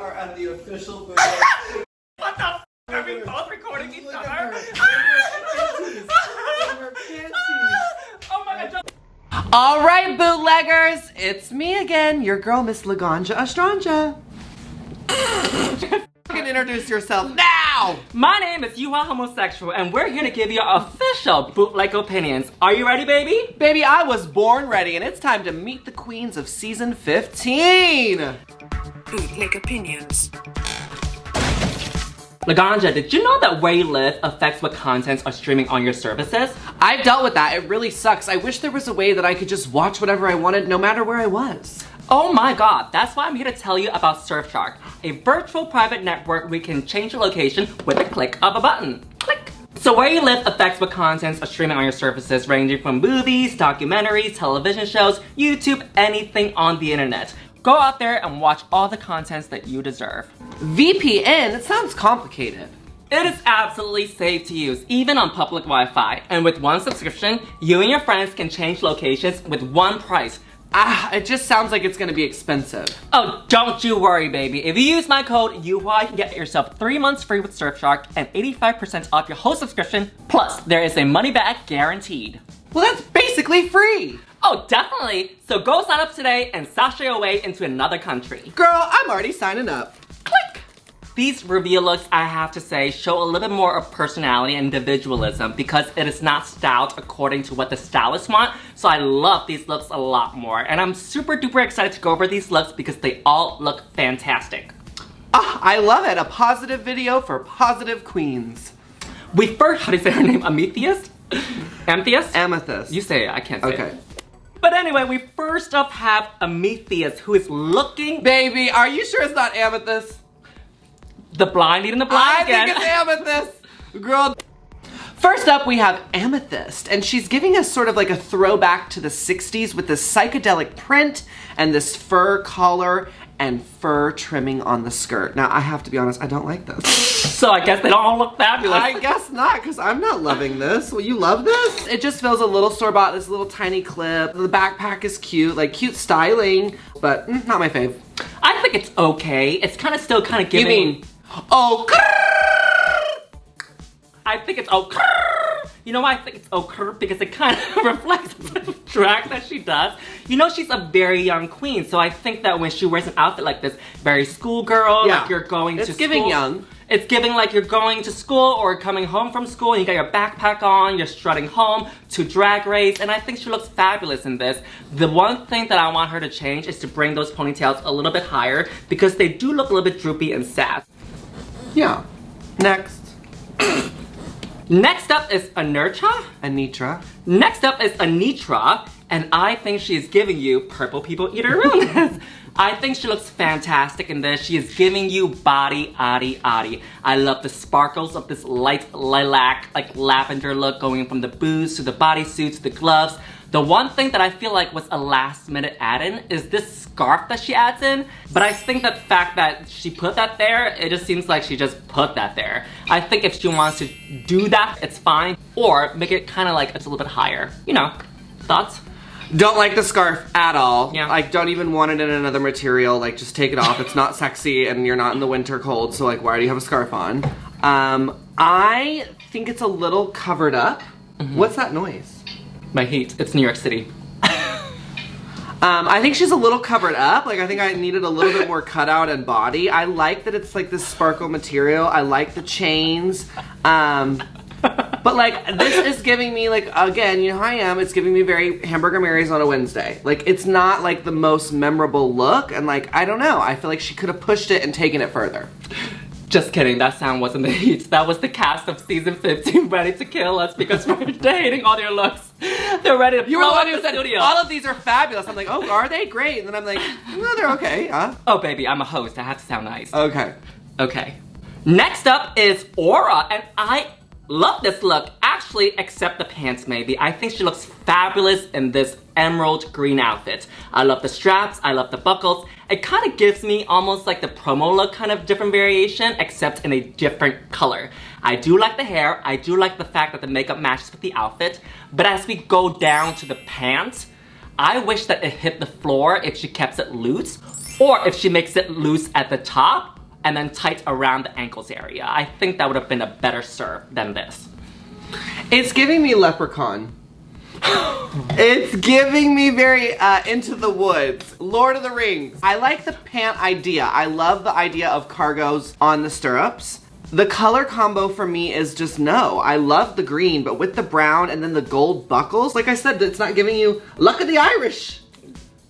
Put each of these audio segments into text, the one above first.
are at the official Bootleg. What the f? Are we both recording each other? Oh my god. All right, bootleggers, it's me again, your girl, Miss Laganja Estranja. You can introduce yourself now. My name is Yuhua Homosexual, and we're here to give you official bootleg opinions. Are you ready, baby? Baby, I was born ready, and it's time to meet the queens of season 15. Bootleg opinions. Laganja, did you know that where you live affects what contents are streaming on your services? I've dealt with that. It really sucks. I wish there was a way that I could just watch whatever I wanted, no matter where I was. Oh my god, that's why I'm here to tell you about Surfshark, a virtual private network where you can change your location with a click of a button. Click! So where you live affects what contents are streaming on your services, ranging from movies, documentaries, television shows, YouTube, anything on the internet. Go out there and watch all the contents that you deserve. VPN? It sounds complicated. It is absolutely safe to use, even on public Wi-Fi. And with one subscription, you and your friends can change locations with one price. It just sounds like it's gonna be expensive. Oh, don't you worry, baby. If you use my code Yuhua, you can get yourself 3 months free with Surfshark and 85% off your whole subscription. Plus, there is a money-back guaranteed. Well, that's basically free. Oh, definitely. So go sign up today and sashay away into another country. Girl, I'm already signing up. Click! These RuVeal looks, I have to say, show a little bit more of personality and individualism because it is not styled according to what the stylists want. So I love these looks a lot more. And I'm super duper excited to go over these looks because they all look fantastic. I love it. A positive video for positive queens. We first, how do you say her name? Amethyst? Amethyst? Amethyst. You say it, I can't say it. Okay. But anyway, we first up have Amethyst, who is looking... Baby, are you sure it's not Amethyst? The blind leading the blind again. I think it's Amethyst. Girl. First up, we have Amethyst, and she's giving us sort of like a throwback to the 60s with this psychedelic print and this fur collar and fur trimming on the skirt. Now, I have to be honest, I don't like this. So I guess they don't all look fabulous. I guess not, because I'm not loving this. Will you love this? It just feels a little store-bought, this little tiny clip. The backpack is cute, like cute styling, but not my fave. I think it's okay. It's kind of still kind of giving... You mean, oh, I think it's okay. You know why I think it's okay? Because it kind of reflects the drag that she does. You know, she's a very young queen, so I think that when she wears an outfit like this, very schoolgirl, yeah. like you're going to school. It's giving young. It's giving like you're going to school or coming home from school and you got your backpack on, you're strutting home to Drag Race, and I think she looks fabulous in this. The one thing that I want her to change is to bring those ponytails a little bit higher because they do look a little bit droopy and sad. Yeah. Next. Next up is Anetra. Anetra. Next up is Anetra, and I think she is giving you purple people eater realness. I think she looks fantastic in this. She is giving you body, addy. I love the sparkles of this light lilac, like lavender look going from the boots to the bodysuit to the gloves. The one thing that I feel like was a last minute add-in is this scarf that she adds in, but I think that the fact that she put that there, it just seems like she just put that there. I think if she wants to do that, it's fine, or make it kind of like it's a little bit higher. You know, thoughts? Don't like the scarf at all. Yeah. Like, don't even want it in another material. Like, just take it off. It's not sexy and you're not in the winter cold, so like, why do you have a scarf on? I think it's a little covered up. Mm-hmm. What's that noise? My heat. It's New York City. I think she's a little covered up. Like, I think I needed a little bit more cutout and body. I like that it's like this sparkle material. I like the chains. But like, this is giving me like, again, you know how I am, it's giving me very Hamburger Mary's on a Wednesday. Like, it's not like the most memorable look, and like, I don't know. I feel like she could have pushed it and taken it further. Just kidding, that sound wasn't the heat. That was the cast of season 15 ready to kill us because we're hating all their looks. They're ready to blow up the studio. All of these are fabulous. I'm like, oh, are they? Great. And then I'm like, no, they're okay, huh? Oh, baby, I'm a host. I have to sound nice. Okay. Okay. Next up is Aura, and I love this look. Actually, except the pants, maybe. I think she looks fabulous in this emerald green outfit. I love the straps. I love the buckles. It kind of gives me almost like the promo look kind of different variation, except in a different color. I do like the hair. I do like the fact that the makeup matches with the outfit. But as we go down to the pants, I wish that it hit the floor if she kept it loose. Or if she makes it loose at the top and then tight around the ankles area. I think that would have been a better serve than this. It's giving me Leprechaun. It's giving me very Into the Woods, Lord of the Rings. I like the pant idea. I love the idea of cargos on the stirrups. The color combo for me is just no. I love the green, but with the brown and then the gold buckles, like I said, it's not giving you Luck of the Irish.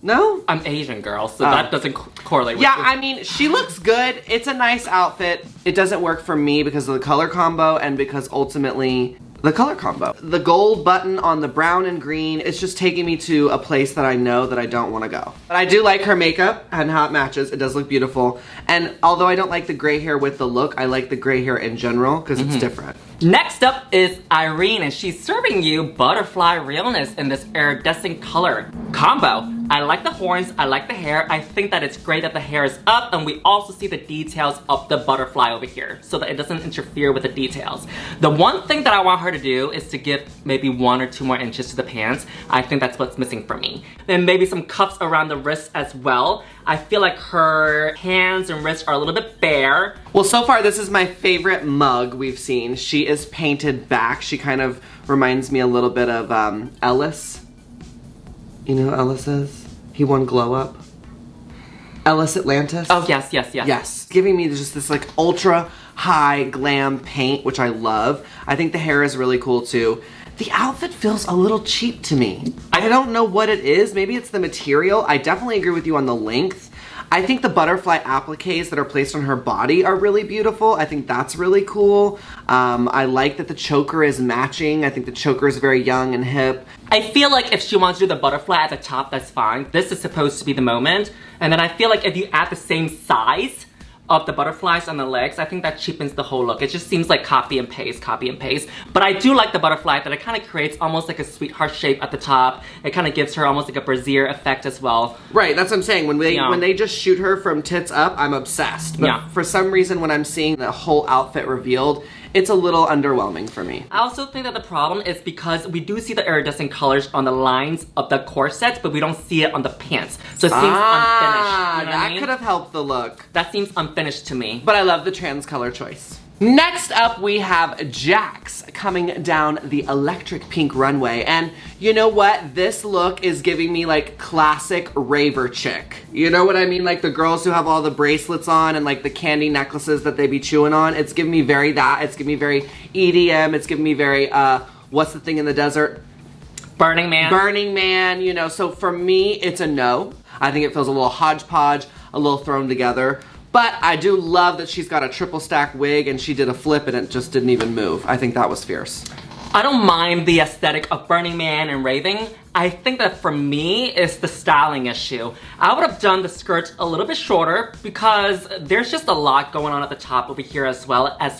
No? I'm Asian, girl, so that doesn't correlate with Yeah, this. I mean, she looks good. It's a nice outfit. It doesn't work for me because of the color combo and because ultimately the color combo. The gold button on the brown and green, it's just taking me to a place that I know that I don't want to go. But I do like her makeup and how it matches. It does look beautiful. And although I don't like the gray hair with the look, I like the gray hair in general because it's different. Next up is Irene, and she's serving you butterfly realness in this iridescent color combo. I like the horns, I like the hair. I think that it's great that the hair is up, and we also see the details of the butterfly over here so that it doesn't interfere with the details. The one thing that I want her to do is to give maybe 1 or 2 more inches to the pants. I think that's what's missing for me. Then maybe some cuffs around the wrists as well. I feel like her hands and wrists are a little bit bare. Well, so far this is my favorite mug we've seen. She is painted back. She kind of reminds me a little bit of Ellis. You know who Ellis is? He won Glow Up. Ellis Atlantis. Oh, yes, yes, yes. Yes. Giving me just this like ultra high glam paint, which I love. I think the hair is really cool too. The outfit feels a little cheap to me. I don't know what it is. Maybe it's the material. I definitely agree with you on the length. I think the butterfly appliques that are placed on her body are really beautiful. I think that's really cool. I like that the choker is matching. I think the choker is very young and hip. I feel like if she wants to do the butterfly at the top, that's fine. This is supposed to be the moment. And then I feel like if you add the same size of the butterflies on the legs, I think that cheapens the whole look. It just seems like copy and paste, copy and paste. But I do like the butterfly that it kind of creates almost like a sweetheart shape at the top. It kind of gives her almost like a brassiere effect as well. Right, that's what I'm saying. When they just shoot her from tits up, I'm obsessed. But for some reason, when I'm seeing the whole outfit revealed, it's a little underwhelming for me. I also think that the problem is because we do see the iridescent colors on the lines of the corset, but we don't see it on the pants. So it seems unfinished. You know that could have helped the look. That seems unfinished to me. But I love the trans color choice. Next up, we have Jax coming down the electric pink runway. And you know what? This look is giving me like classic raver chick. You know what I mean? Like the girls who have all the bracelets on and like the candy necklaces that they be chewing on. It's giving me very that. It's giving me very EDM. It's giving me very, what's the thing in the desert? Burning Man. Burning Man, you know. So for me, it's a no. I think it feels a little hodgepodge, a little thrown together. But I do love that she's got a triple stack wig and she did a flip and it just didn't even move. I think that was fierce. I don't mind the aesthetic of Burning Man and raving. I think that for me, it's the styling issue. I would have done the skirt a little bit shorter because there's just a lot going on at the top over here as well as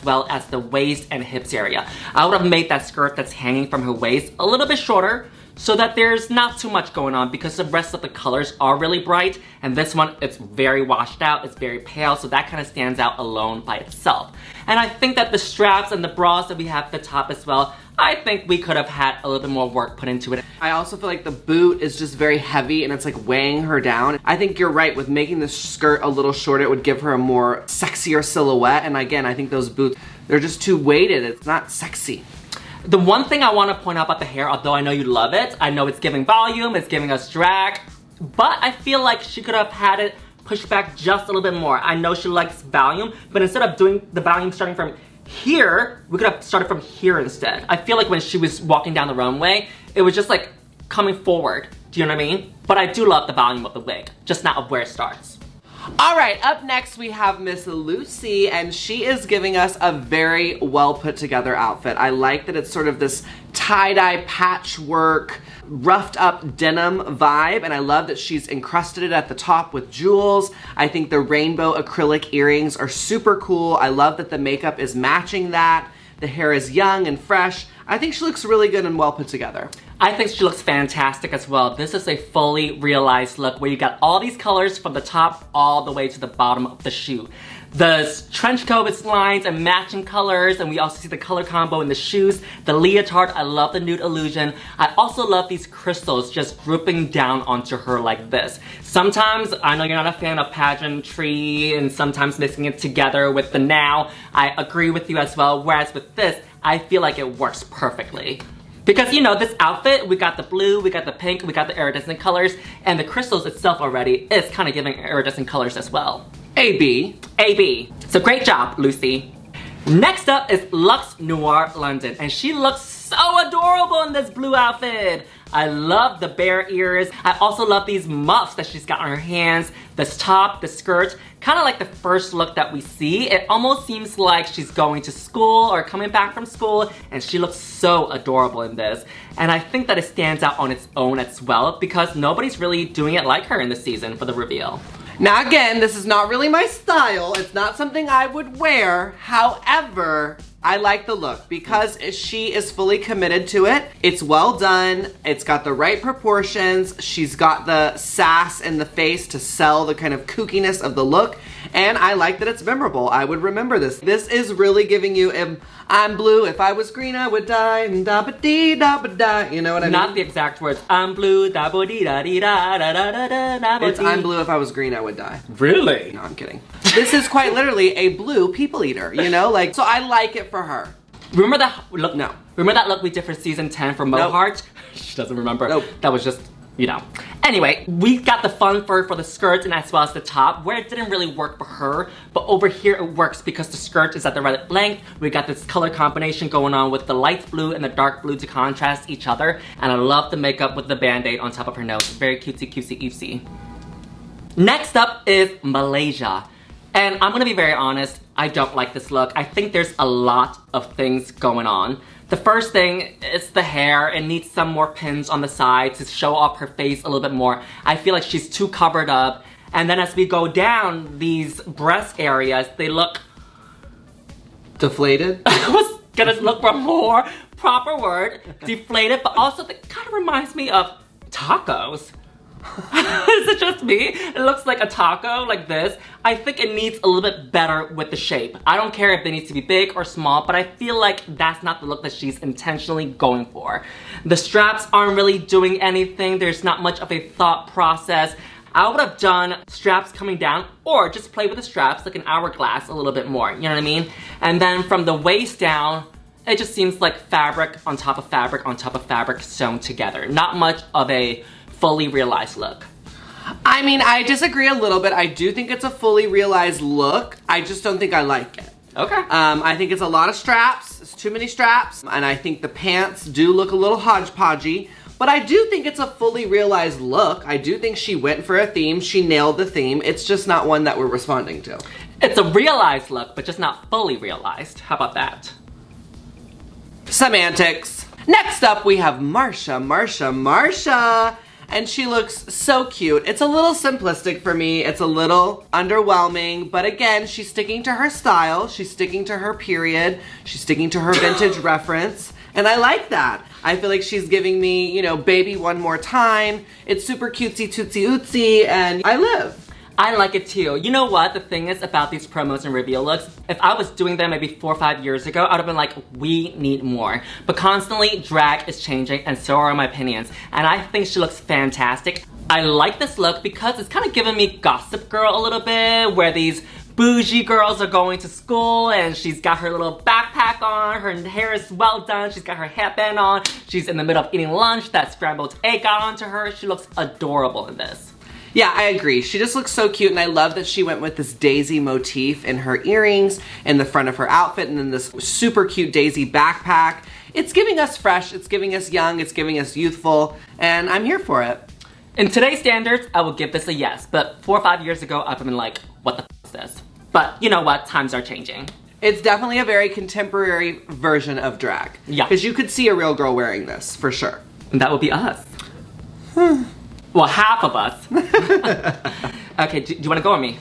the waist and hips area. I would have made that skirt that's hanging from her waist a little bit shorter so that there's not too much going on because the rest of the colors are really bright and this one, it's very washed out, it's very pale, so that kind of stands out alone by itself. And I think that the straps and the bras that we have at the top as well, I think we could have had a little bit more work put into it. I also feel like the boot is just very heavy and it's like weighing her down. I think you're right, with making the skirt a little shorter, it would give her a more sexier silhouette. And again, I think those boots, they're just too weighted. It's not sexy. The one thing I want to point out about the hair, although I know you love it, I know it's giving volume, it's giving us drag, but I feel like she could have had it pushed back just a little bit more. I know she likes volume, but instead of doing the volume starting from here, we could have started from here instead. I feel like when she was walking down the runway, it was just like coming forward. Do you know what I mean? But I do love the volume of the wig, just not of where it starts. All right, up next we have Miss Lucy, and she is giving us a very well put together outfit. I like that it's sort of this tie-dye patchwork, roughed up denim vibe, and I love that she's encrusted it at the top with jewels. I think the rainbow acrylic earrings are super cool. I love that the makeup is matching that. The hair is young and fresh. I think she looks really good and well put together. I think she looks fantastic as well. This is a fully realized look where you got all these colors from the top all the way to the bottom of the shoe. The trench coat with lines and matching colors, and we also see the color combo in the shoes. The leotard, I love the nude illusion. I also love these crystals just drooping down onto her like this. Sometimes, I know you're not a fan of pageantry and sometimes mixing it together with the now. I agree with you as well, whereas with this, I feel like it works perfectly. Because, you know, this outfit, we got the blue, we got the pink, we got the iridescent colors, and the crystals itself already is kind of giving iridescent colors as well. AB. AB. So great job, Lucy. Next up is Lux Noir London, and she looks so adorable in this blue outfit. I love the bear ears. I also love these muffs that she's got on her hands. This top, the skirt, kind of like the first look that we see. It almost seems like she's going to school or coming back from school, and she looks so adorable in this. And I think that it stands out on its own as well because nobody's really doing it like her in this season for the reveal. Now again, this is not really my style. It's not something I would wear. However, I like the look because she is fully committed to it. It's well done. It's got the right proportions. She's got the sass in the face to sell the kind of kookiness of the look. And I like that it's memorable. I would remember this. This is really giving you I'm blue, if I was green I would die, and da-ba-dee, da-ba-da. You know what I mean? Not the exact words. I'm blue, da-ba-dee-da-dee-da-da-da-da-da-da. It's I'm blue, if I was green I would die. Really? No, I'm kidding. This is quite literally a blue people eater, you know? Like, so I like it for her. Remember that look? No. Remember that look we did for season 10 for Mohart? Nope. She doesn't remember. Nope. That was just, you know. Anyway, we got the fun fur for the skirt and as well as the top, where it didn't really work for her, but over here it works because the skirt is at the right length. We got this color combination going on with the light blue and the dark blue to contrast each other, and I love the makeup with the band-aid on top of her nose. Very cutesy, cutesy, cutesy. Next up is Malaysia. And I'm gonna be very honest, I don't like this look. I think there's a lot of things going on. The first thing is the hair. It needs some more pins on the side to show off her face a little bit more. I feel like she's too covered up. And then as we go down these breast areas, they look... deflated? I was gonna look for a more proper word. Deflated, but also it kind of reminds me of tacos. Is it just me? It looks like a taco, like this. I think it needs a little bit better with the shape. I don't care if it needs to be big or small, but I feel like that's not the look that she's intentionally going for. The straps aren't really doing anything. There's not much of a thought process. I would have done straps coming down or just play with the straps like an hourglass a little bit more, you know what I mean? And then from the waist down, it just seems like fabric on top of fabric on top of fabric sewn together. Not much of a fully realized look. I mean, I disagree a little bit. I do think it's a fully realized look. I just don't think I like it. Okay. I think it's a lot of straps. It's too many straps. And I think the pants do look a little hodgepodgey. But I do think it's a fully realized look. I do think she went for a theme. She nailed the theme. It's just not one that we're responding to. It's a realized look, but just not fully realized. How about that? Semantics. Next up, we have Marsha. And she looks so cute. It's a little simplistic for me. It's a little underwhelming. But again, she's sticking to her style. She's sticking to her period. She's sticking to her vintage reference. And I like that. I feel like she's giving me, you know, baby one more time. It's super cutesy, tootsie, ootsy, and I live. I like it too. You know what the thing is about these promos and reveal looks? If I was doing them maybe 4 or 5 years ago, I would have been like, we need more. But constantly, drag is changing and so are my opinions. And I think she looks fantastic. I like this look because it's kind of giving me Gossip Girl a little bit, where these bougie girls are going to school and she's got her little backpack on, her hair is well done, she's got her headband on, she's in the middle of eating lunch, that scrambled egg got onto her. She looks adorable in this. Yeah, I agree. She just looks so cute, and I love that she went with this daisy motif in her earrings, in the front of her outfit, and then this super cute daisy backpack. It's giving us fresh, it's giving us young, it's giving us youthful, and I'm here for it. In today's standards, I would give this a yes, but 4 or 5 years ago, I would have been like, what the f is this? But you know what? Times are changing. It's definitely a very contemporary version of drag. Yeah. Because you could see a real girl wearing this, for sure. And that would be us. Well, half of us. Okay, do you want to go with me?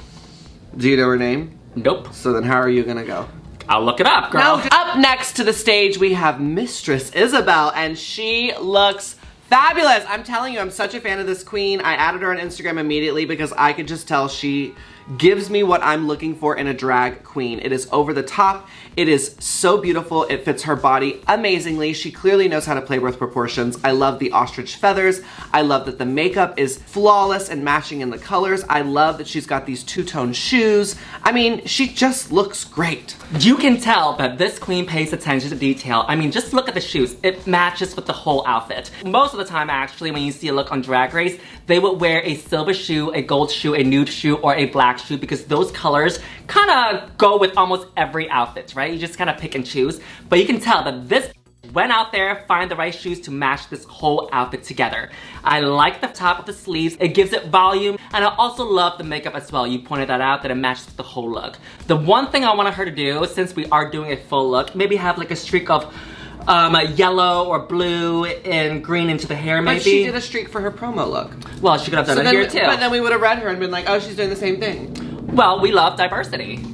Do you know her name? Nope. So then how are you gonna go? I'll look it up, girl. Now, up next to the stage, we have Mistress Isabel, and she looks Fabulous. I'm telling you, I'm such a fan of this queen. I added her on Instagram immediately because I could just tell she gives me what I'm looking for in a drag queen. It is over the top. It is so beautiful. It fits her body amazingly. She clearly knows how to play with proportions. I love the ostrich feathers. I love that the makeup is flawless and matching in the colors. I love that she's got these two-tone shoes. I mean, she just looks great. You can tell that this queen pays attention to detail. I mean, just look at the shoes. It matches with the whole outfit. Most of the time, actually, when you see a look on Drag Race, they would wear a silver shoe, a gold shoe, a nude shoe, or a black shoe because those colors kind of go with almost every outfit, right? You just kind of pick and choose. But you can tell that this went out there, find the right shoes to match this whole outfit together. I like the top of the sleeves. It gives it volume. And I also love the makeup as well. You pointed that out, that it matches with the whole look. The one thing I wanted her to do, since we are doing a full look, maybe have like a streak of yellow or blue and green into the hair, maybe. But she did a streak for her promo look. Well, she could have done it here too. But then we would have read her and been like, oh, she's doing the same thing. Well, we love diversity.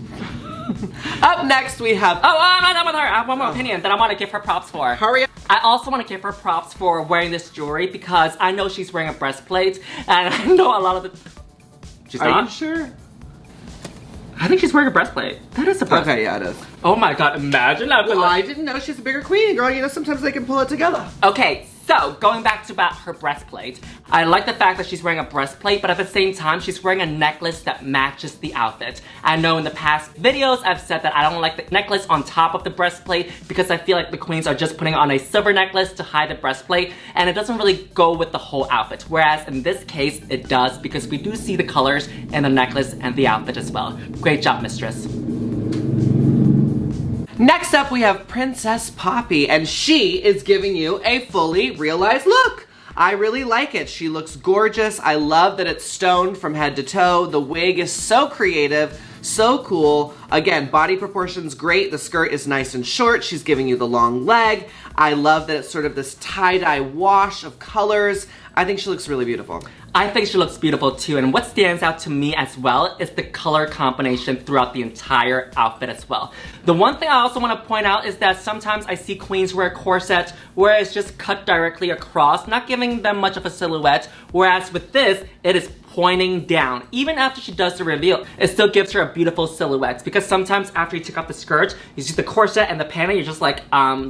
Up next we have... Oh, I'm not done with her. I have one more opinion that I want to give her props for. Hurry up. I also want to give her props for wearing this jewelry because I know she's wearing a breastplate and I know a lot of the... She's not? Are you sure? I think she's wearing a breastplate. That is a breastplate. Okay, yeah, it is. Oh my god, imagine that. Well, I didn't know she's a bigger queen, girl. You know, sometimes they can pull it together. Okay, so going back to about her breastplate, I like the fact that she's wearing a breastplate, but at the same time, she's wearing a necklace that matches the outfit. I know in the past videos, I've said that I don't like the necklace on top of the breastplate because I feel like the queens are just putting on a silver necklace to hide the breastplate, and it doesn't really go with the whole outfit. Whereas in this case, it does because we do see the colors in the necklace and the outfit as well. Great job, mistress. Next up, we have Princess Poppy, and she is giving you a fully realized look. I really like it. She looks gorgeous. I love that it's stoned from head to toe. The wig is so creative, so cool. Again, body proportions great. The skirt is nice and short. She's giving you the long leg. I love that it's sort of this tie-dye wash of colors. I think she looks really beautiful. I think she looks beautiful too, and what stands out to me as well is the color combination throughout the entire outfit as well. The one thing I also want to point out is that sometimes I see queens wear corsets where it's just cut directly across, not giving them much of a silhouette, whereas with this, it is pointing down. Even after she does the reveal, it still gives her a beautiful silhouette because sometimes after you take off the skirt, you see the corset and the panty, you're just like,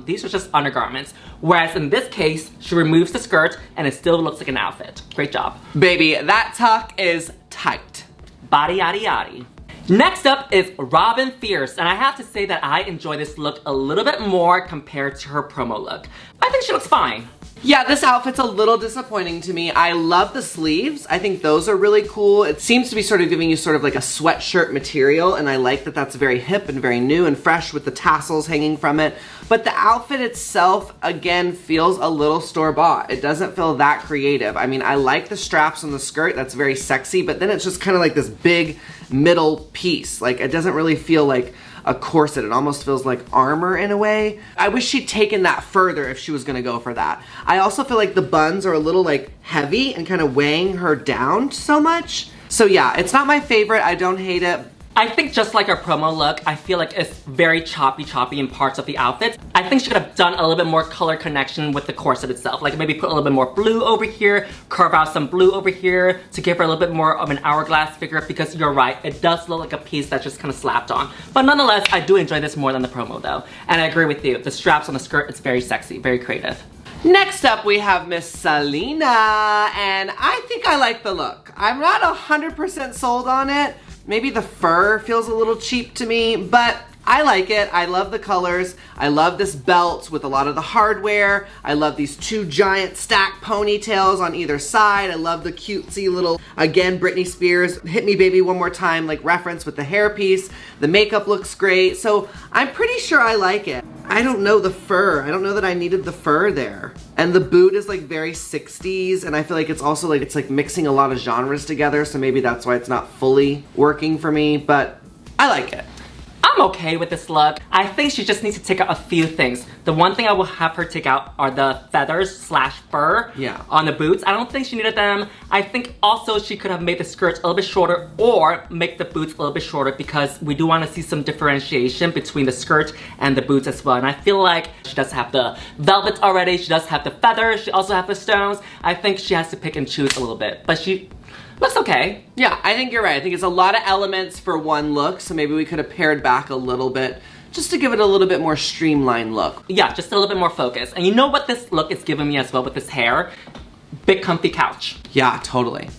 these are just undergarments. Whereas in this case, she removes the skirt and it still looks like an outfit. Great job. Baby, that tuck is tight. Body yaddy yaddy. Next up is Robin Fierce, and I have to say that I enjoy this look a little bit more compared to her promo look. I think she looks fine. Yeah, this outfit's a little disappointing to me. I love the sleeves. I think those are really cool. It seems to be sort of giving you sort of like a sweatshirt material, and I like that that's very hip and very new and fresh with the tassels hanging from it. But the outfit itself, again, feels a little store-bought. It doesn't feel that creative. I mean, I like the straps on the skirt. That's very sexy, but then it's just kind of like this big middle piece. Like, it doesn't really feel like a corset. It almost feels like armor in a way. I wish she'd taken that further if she was gonna go for that. I also feel like the buns are a little like heavy and kind of weighing her down so much. So yeah, it's not my favorite. I don't hate it. I think just like her promo look, I feel like it's very choppy in parts of the outfit. I think she could have done a little bit more color connection with the corset itself. Like maybe put a little bit more blue over here, carve out some blue over here to give her a little bit more of an hourglass figure because you're right, it does look like a piece that's just kind of slapped on. But nonetheless, I do enjoy this more than the promo though. And I agree with you, the straps on the skirt, it's very sexy, very creative. Next up, we have Miss Salina, and I think I like the look. I'm not 100% sold on it. Maybe the fur feels a little cheap to me, but I like it. I love the colors. I love this belt with a lot of the hardware. I love these two giant stacked ponytails on either side. I love the cutesy little, again, Britney Spears, Hit Me Baby One More Time, like reference with the hairpiece. The makeup looks great. So I'm pretty sure I like it. I don't know the fur. I don't know that I needed the fur there. And the boot is like very 60s, and I feel like it's also like, it's like mixing a lot of genres together, so maybe that's why it's not fully working for me, but I like it. I'm okay with this look. I think she just needs to take out a few things. The one thing I will have her take out are the feathers slash fur on the boots. I don't think she needed them. I think also she could have made the skirts a little bit shorter or make the boots a little bit shorter because we do want to see some differentiation between the skirt and the boots as well. And I feel like she does have the velvet already. She does have the feathers. She also has the stones. I think she has to pick and choose a little bit. But she looks okay. Yeah, I think you're right. I think it's a lot of elements for one look, so maybe we could have pared back a little bit just to give it a little bit more streamlined look. Yeah, just a little bit more focus. And you know what this look is giving me as well with this hair? Big comfy couch. Yeah, totally.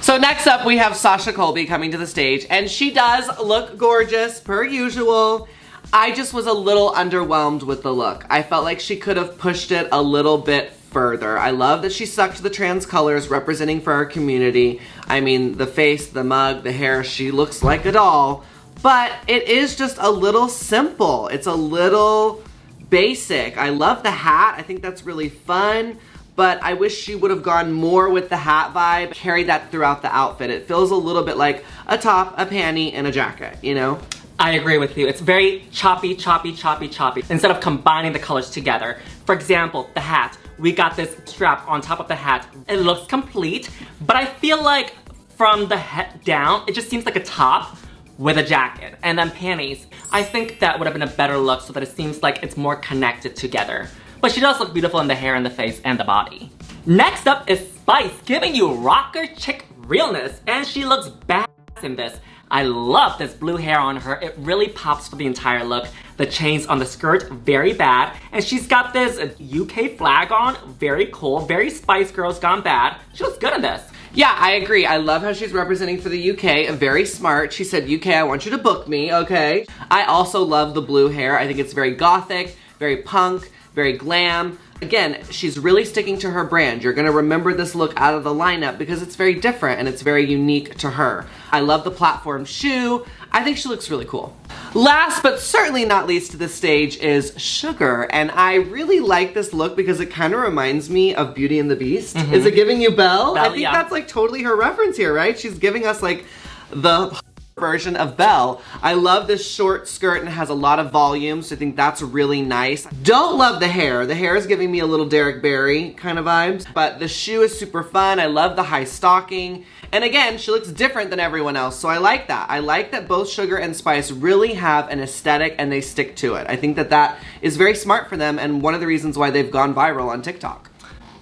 So next up we have Sasha Colby coming to the stage, and she does look gorgeous per usual. I just was a little underwhelmed with the look. I felt like she could have pushed it a little bit further. I love that she stuck to the trans colors representing for our community. I mean, the face, the mug, the hair, she looks like a doll, but it is just a little simple. It's a little basic. I love the hat. I think that's really fun, but I wish she would have gone more with the hat vibe, carried that throughout the outfit. It feels a little bit like a top, a panty, and a jacket, you know? I agree with you. It's very choppy, choppy, choppy, choppy, instead of combining the colors together. For example, the hat. We got this strap on top of the hat. It looks complete, but I feel like from the head down, it just seems like a top with a jacket. And then panties. I think that would have been a better look so that it seems like it's more connected together. But she does look beautiful in the hair and the face and the body. Next up is Spice, giving you rocker chick realness. And she looks badass in this. I love this blue hair on her. It really pops for the entire look. The chains on the skirt, very bad. And she's got this UK flag on, very cool, very Spice Girls gone bad. She looks good in this. Yeah, I agree. I love how she's representing for the UK, very smart. She said, UK, I want you to book me, okay? I also love the blue hair. I think it's very gothic, very punk, very glam. Again, she's really sticking to her brand. You're gonna remember this look out of the lineup because it's very different and it's very unique to her. I love the platform shoe. I think she looks really cool. Last but certainly not least to this stage is Sugar, and I really like this look because it kind of reminds me of Beauty and the Beast. Is it giving you Belle? I think that's like totally her reference here, right? She's giving us like the version of Belle. I love this short skirt and it has a lot of volume, so I think that's really nice. Don't love the hair. The hair is giving me a little Derek Barry kind of vibes, but the shoe is super fun. I love the high stocking. And again, she looks different than everyone else, so I like that. I like that both Sugar and Spice really have an aesthetic and they stick to it. I think that that is very smart for them and one of the reasons why they've gone viral on TikTok.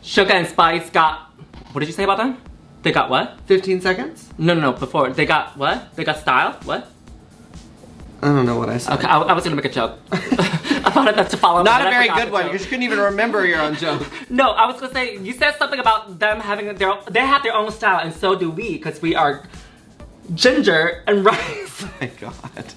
Sugar and Spice got, what did you say about them? They got what? 15 seconds? No, before. They got what? They got style? What? I don't know what I said. Okay, I was gonna make a joke. I thought that's to follow up. Not a very good one because you couldn't even remember your own joke. No, I was gonna say, you said something about them having they have their own style and so do we because we are ginger and rice. Oh my God.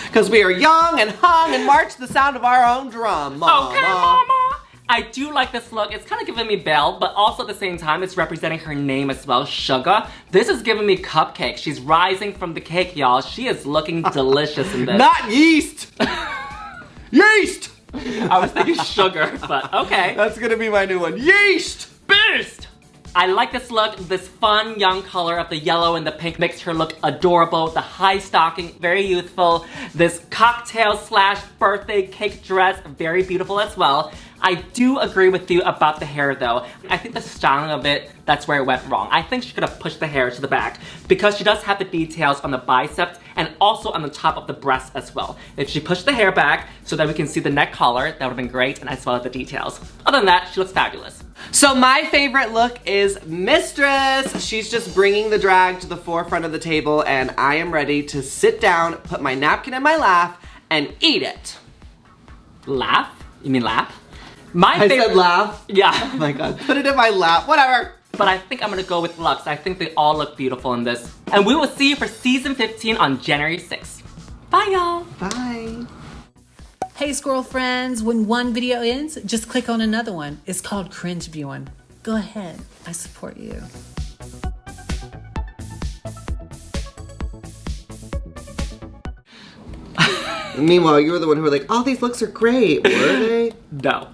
Because we are young and hung and march to the sound of our own drum, Mama. Okay, Mama. I do like this look. It's kind of giving me Belle, but also at the same time, it's representing her name as well, Sugar. This is giving me Cupcake. She's rising from the cake, y'all. She is looking delicious in this. Not yeast! Yeast! I was thinking sugar, but okay. That's gonna be my new one. Yeast! Beast! I like this look. This fun, young color of the yellow and the pink makes her look adorable. The high stocking, very youthful. This cocktail slash birthday cake dress, very beautiful as well. I do agree with you about the hair though. I think the styling of it, that's where it went wrong. I think she could have pushed the hair to the back because she does have the details on the biceps and also on the top of the breast as well. If she pushed the hair back so that we can see the neck collar, that would have been great, and as well as the details. Other than that, she looks fabulous. So my favorite look is Mistress. She's just bringing the drag to the forefront of the table and I am ready to sit down, put my napkin in my lap, and eat it. Laugh? You mean lap? I said laugh? Yeah. Oh my God. Put it in my lap, whatever. But I think I'm gonna go with Luxx. I think they all look beautiful in this. And we will see you for season 15 on January 6th. Bye, y'all. Bye. Hey, squirrel friends, when one video ends, just click on another one. It's called cringe viewing. Go ahead, I support you. Meanwhile, you were the one who were like, oh, these looks are great, were they? No.